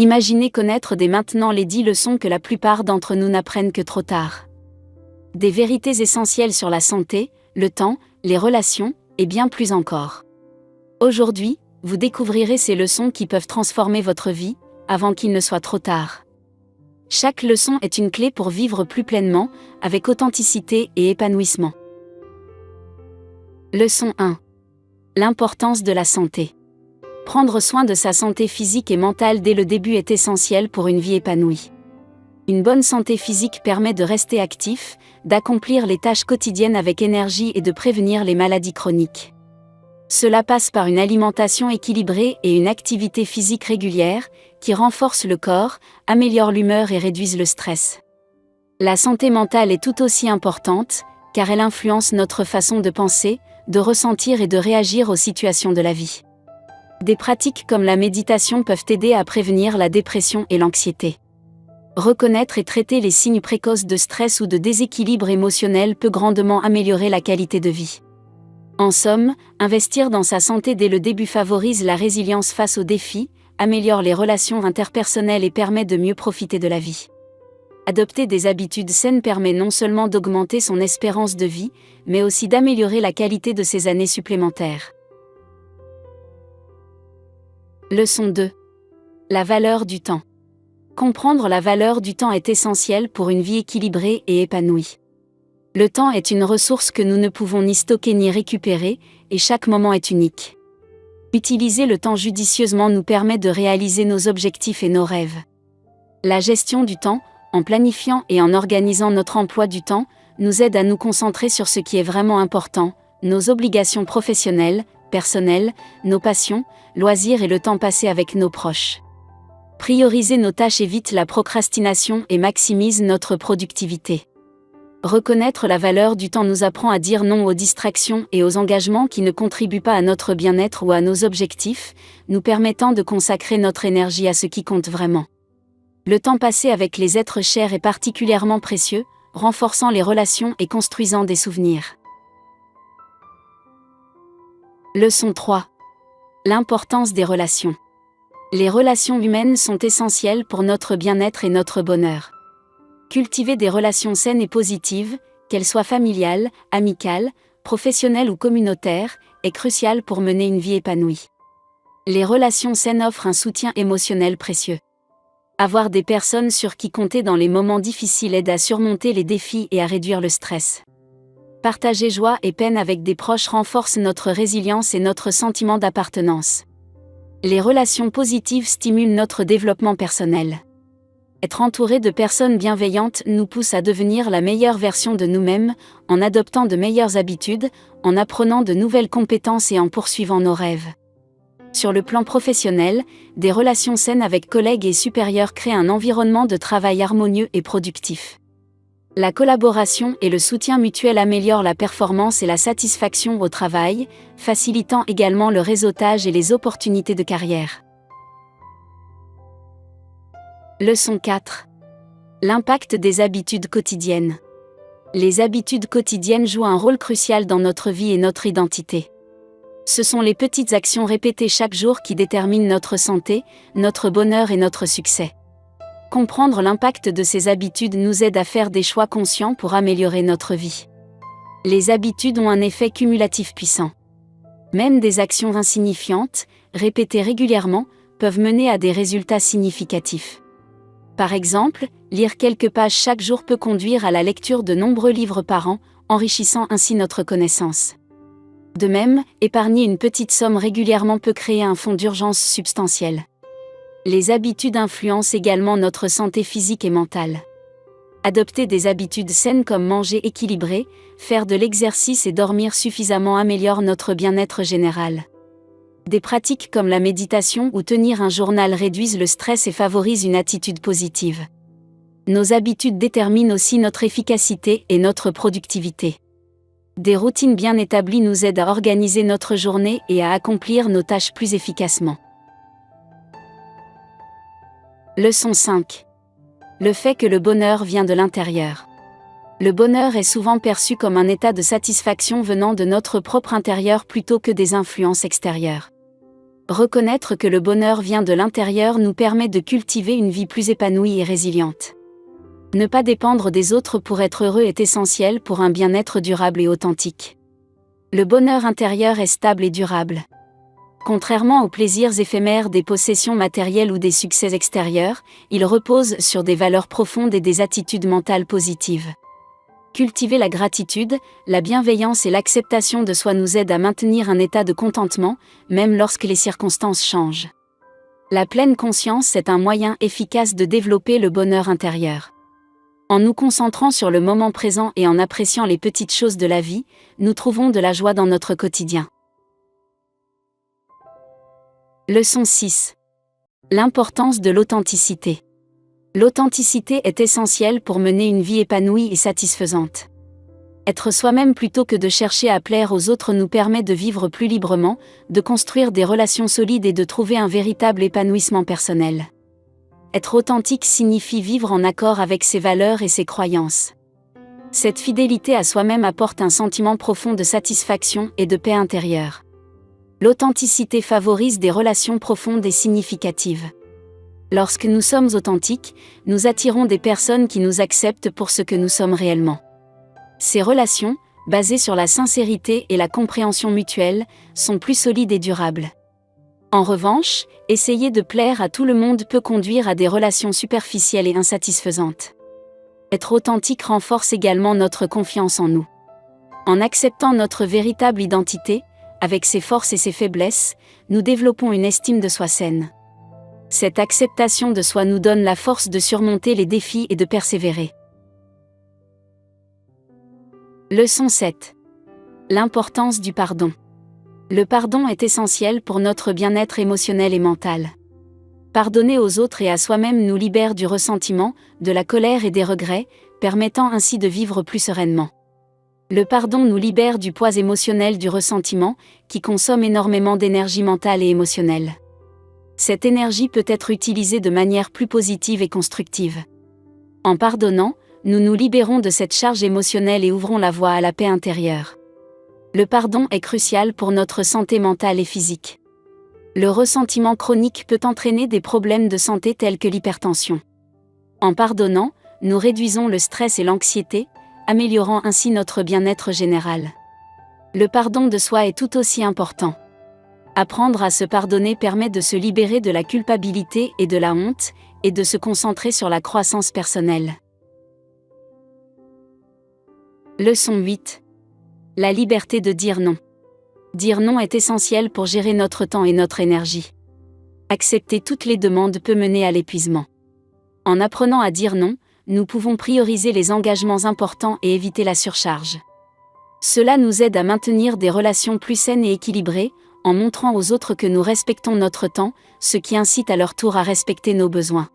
Imaginez connaître dès maintenant les 10 leçons que la plupart d'entre nous n'apprennent que trop tard. Des vérités essentielles sur la santé, le temps, les relations, et bien plus encore. Aujourd'hui, vous découvrirez ces leçons qui peuvent transformer votre vie, avant qu'il ne soit trop tard. Chaque leçon est une clé pour vivre plus pleinement, avec authenticité et épanouissement. Leçon 1. L'importance de la santé. Prendre soin de sa santé physique et mentale dès le début est essentiel pour une vie épanouie. Une bonne santé physique permet de rester actif, d'accomplir les tâches quotidiennes avec énergie et de prévenir les maladies chroniques. Cela passe par une alimentation équilibrée et une activité physique régulière, qui renforcent le corps, améliorent l'humeur et réduisent le stress. La santé mentale est tout aussi importante, car elle influence notre façon de penser, de ressentir et de réagir aux situations de la vie. Des pratiques comme la méditation peuvent aider à prévenir la dépression et l'anxiété. Reconnaître et traiter les signes précoces de stress ou de déséquilibre émotionnel peut grandement améliorer la qualité de vie. En somme, investir dans sa santé dès le début favorise la résilience face aux défis, améliore les relations interpersonnelles et permet de mieux profiter de la vie. Adopter des habitudes saines permet non seulement d'augmenter son espérance de vie, mais aussi d'améliorer la qualité de ses années supplémentaires. Leçon 2. La valeur du temps. Comprendre la valeur du temps est essentiel pour une vie équilibrée et épanouie. Le temps est une ressource que nous ne pouvons ni stocker ni récupérer, et chaque moment est unique. Utiliser le temps judicieusement nous permet de réaliser nos objectifs et nos rêves. La gestion du temps, en planifiant et en organisant notre emploi du temps, nous aide à nous concentrer sur ce qui est vraiment important, nos obligations professionnelles, personnelles, nos passions, loisirs et le temps passé avec nos proches. Prioriser nos tâches évite la procrastination et maximise notre productivité. Reconnaître la valeur du temps nous apprend à dire non aux distractions et aux engagements qui ne contribuent pas à notre bien-être ou à nos objectifs, nous permettant de consacrer notre énergie à ce qui compte vraiment. Le temps passé avec les êtres chers est particulièrement précieux, renforçant les relations et construisant des souvenirs. Leçon 3. L'importance des relations. Les relations humaines sont essentielles pour notre bien-être et notre bonheur. Cultiver des relations saines et positives, qu'elles soient familiales, amicales, professionnelles ou communautaires, est crucial pour mener une vie épanouie. Les relations saines offrent un soutien émotionnel précieux. Avoir des personnes sur qui compter dans les moments difficiles aide à surmonter les défis et à réduire le stress. Partager joie et peine avec des proches renforce notre résilience et notre sentiment d'appartenance. Les relations positives stimulent notre développement personnel. Être entouré de personnes bienveillantes nous pousse à devenir la meilleure version de nous-mêmes, en adoptant de meilleures habitudes, en apprenant de nouvelles compétences et en poursuivant nos rêves. Sur le plan professionnel, des relations saines avec collègues et supérieurs créent un environnement de travail harmonieux et productif. La collaboration et le soutien mutuel améliorent la performance et la satisfaction au travail, facilitant également le réseautage et les opportunités de carrière. Leçon 4. L'impact des habitudes quotidiennes. Les habitudes quotidiennes jouent un rôle crucial dans notre vie et notre identité. Ce sont les petites actions répétées chaque jour qui déterminent notre santé, notre bonheur et notre succès. Comprendre l'impact de ces habitudes nous aide à faire des choix conscients pour améliorer notre vie. Les habitudes ont un effet cumulatif puissant. Même des actions insignifiantes, répétées régulièrement, peuvent mener à des résultats significatifs. Par exemple, lire quelques pages chaque jour peut conduire à la lecture de nombreux livres par an, enrichissant ainsi notre connaissance. De même, épargner une petite somme régulièrement peut créer un fonds d'urgence substantiel. Les habitudes influencent également notre santé physique et mentale. Adopter des habitudes saines comme manger équilibré, faire de l'exercice et dormir suffisamment améliore notre bien-être général. Des pratiques comme la méditation ou tenir un journal réduisent le stress et favorisent une attitude positive. Nos habitudes déterminent aussi notre efficacité et notre productivité. Des routines bien établies nous aident à organiser notre journée et à accomplir nos tâches plus efficacement. Leçon 5. Le fait que le bonheur vient de l'intérieur. Le bonheur est souvent perçu comme un état de satisfaction venant de notre propre intérieur plutôt que des influences extérieures. Reconnaître que le bonheur vient de l'intérieur nous permet de cultiver une vie plus épanouie et résiliente. Ne pas dépendre des autres pour être heureux est essentiel pour un bien-être durable et authentique. Le bonheur intérieur est stable et durable. Contrairement aux plaisirs éphémères des possessions matérielles ou des succès extérieurs, il repose sur des valeurs profondes et des attitudes mentales positives. Cultiver la gratitude, la bienveillance et l'acceptation de soi nous aident à maintenir un état de contentement, même lorsque les circonstances changent. La pleine conscience est un moyen efficace de développer le bonheur intérieur. En nous concentrant sur le moment présent et en appréciant les petites choses de la vie, nous trouvons de la joie dans notre quotidien. Leçon 6. L'importance de l'authenticité. L'authenticité est essentielle pour mener une vie épanouie et satisfaisante. Être soi-même plutôt que de chercher à plaire aux autres nous permet de vivre plus librement, de construire des relations solides et de trouver un véritable épanouissement personnel. Être authentique signifie vivre en accord avec ses valeurs et ses croyances. Cette fidélité à soi-même apporte un sentiment profond de satisfaction et de paix intérieure. L'authenticité favorise des relations profondes et significatives. Lorsque nous sommes authentiques, nous attirons des personnes qui nous acceptent pour ce que nous sommes réellement. Ces relations, basées sur la sincérité et la compréhension mutuelle, sont plus solides et durables. En revanche, essayer de plaire à tout le monde peut conduire à des relations superficielles et insatisfaisantes. Être authentique renforce également notre confiance en nous. En acceptant notre véritable identité, avec ses forces et ses faiblesses, nous développons une estime de soi saine. Cette acceptation de soi nous donne la force de surmonter les défis et de persévérer. Leçon 7. L'importance du pardon. Le pardon est essentiel pour notre bien-être émotionnel et mental. Pardonner aux autres et à soi-même nous libère du ressentiment, de la colère et des regrets, permettant ainsi de vivre plus sereinement. Le pardon nous libère du poids émotionnel du ressentiment, qui consomme énormément d'énergie mentale et émotionnelle. Cette énergie peut être utilisée de manière plus positive et constructive. En pardonnant, nous nous libérons de cette charge émotionnelle et ouvrons la voie à la paix intérieure. Le pardon est crucial pour notre santé mentale et physique. Le ressentiment chronique peut entraîner des problèmes de santé tels que l'hypertension. En pardonnant, nous réduisons le stress et l'anxiété, améliorant ainsi notre bien-être général. Le pardon de soi est tout aussi important. Apprendre à se pardonner permet de se libérer de la culpabilité et de la honte, et de se concentrer sur la croissance personnelle. Leçon 8. La liberté de dire non. Dire non est essentiel pour gérer notre temps et notre énergie. Accepter toutes les demandes peut mener à l'épuisement. En apprenant à dire non, nous pouvons prioriser les engagements importants et éviter la surcharge. Cela nous aide à maintenir des relations plus saines et équilibrées, en montrant aux autres que nous respectons notre temps, ce qui incite à leur tour à respecter nos besoins.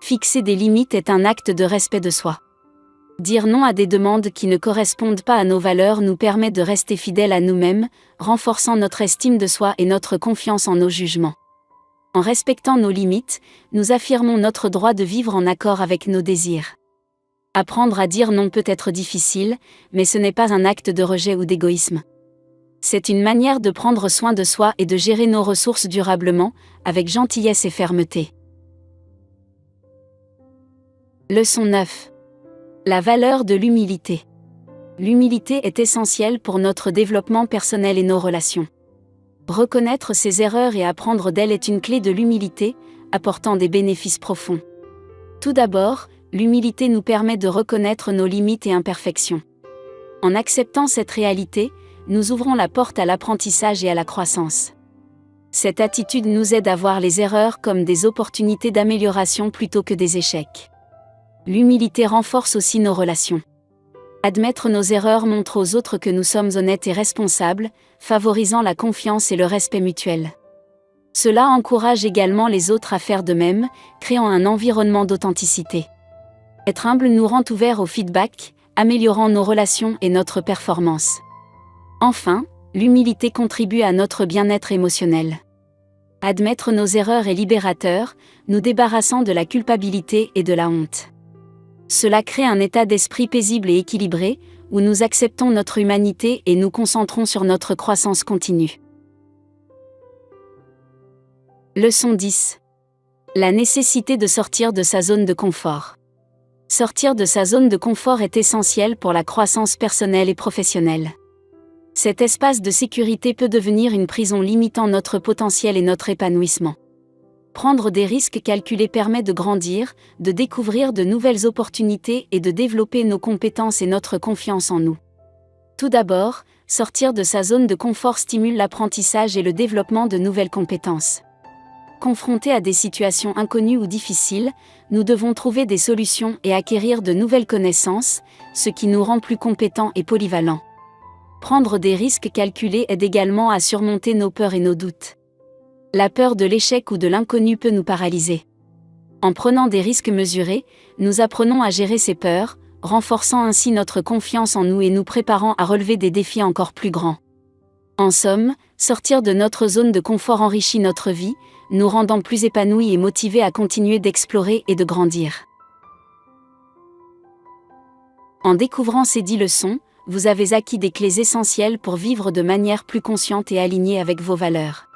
Fixer des limites est un acte de respect de soi. Dire non à des demandes qui ne correspondent pas à nos valeurs nous permet de rester fidèles à nous-mêmes, renforçant notre estime de soi et notre confiance en nos jugements. En respectant nos limites, nous affirmons notre droit de vivre en accord avec nos désirs. Apprendre à dire non peut être difficile, mais ce n'est pas un acte de rejet ou d'égoïsme. C'est une manière de prendre soin de soi et de gérer nos ressources durablement, avec gentillesse et fermeté. Leçon 9. La valeur de l'humilité. L'humilité est essentielle pour notre développement personnel et nos relations. Reconnaître ses erreurs et apprendre d'elles est une clé de l'humilité, apportant des bénéfices profonds. Tout d'abord, l'humilité nous permet de reconnaître nos limites et imperfections. En acceptant cette réalité, nous ouvrons la porte à l'apprentissage et à la croissance. Cette attitude nous aide à voir les erreurs comme des opportunités d'amélioration plutôt que des échecs. L'humilité renforce aussi nos relations. Admettre nos erreurs montre aux autres que nous sommes honnêtes et responsables, favorisant la confiance et le respect mutuel. Cela encourage également les autres à faire de même, créant un environnement d'authenticité. Être humble nous rend ouverts au feedback, améliorant nos relations et notre performance. Enfin, l'humilité contribue à notre bien-être émotionnel. Admettre nos erreurs est libérateur, nous débarrassant de la culpabilité et de la honte. Cela crée un état d'esprit paisible et équilibré, où nous acceptons notre humanité et nous concentrons sur notre croissance continue. Leçon 10. La nécessité de sortir de sa zone de confort. Sortir de sa zone de confort est essentiel pour la croissance personnelle et professionnelle. Cet espace de sécurité peut devenir une prison limitant notre potentiel et notre épanouissement. Prendre des risques calculés permet de grandir, de découvrir de nouvelles opportunités et de développer nos compétences et notre confiance en nous. Tout d'abord, sortir de sa zone de confort stimule l'apprentissage et le développement de nouvelles compétences. Confrontés à des situations inconnues ou difficiles, nous devons trouver des solutions et acquérir de nouvelles connaissances, ce qui nous rend plus compétents et polyvalents. Prendre des risques calculés aide également à surmonter nos peurs et nos doutes. La peur de l'échec ou de l'inconnu peut nous paralyser. En prenant des risques mesurés, nous apprenons à gérer ces peurs, renforçant ainsi notre confiance en nous et nous préparant à relever des défis encore plus grands. En somme, sortir de notre zone de confort enrichit notre vie, nous rendant plus épanouis et motivés à continuer d'explorer et de grandir. En découvrant ces 10 leçons, vous avez acquis des clés essentielles pour vivre de manière plus consciente et alignée avec vos valeurs.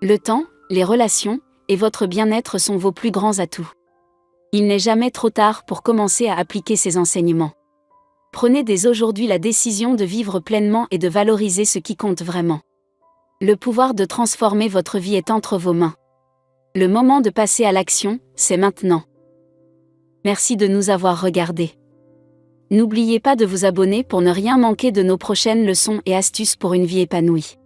Le temps, les relations et votre bien-être sont vos plus grands atouts. Il n'est jamais trop tard pour commencer à appliquer ces enseignements. Prenez dès aujourd'hui la décision de vivre pleinement et de valoriser ce qui compte vraiment. Le pouvoir de transformer votre vie est entre vos mains. Le moment de passer à l'action, c'est maintenant. Merci de nous avoir regardés. N'oubliez pas de vous abonner pour ne rien manquer de nos prochaines leçons et astuces pour une vie épanouie.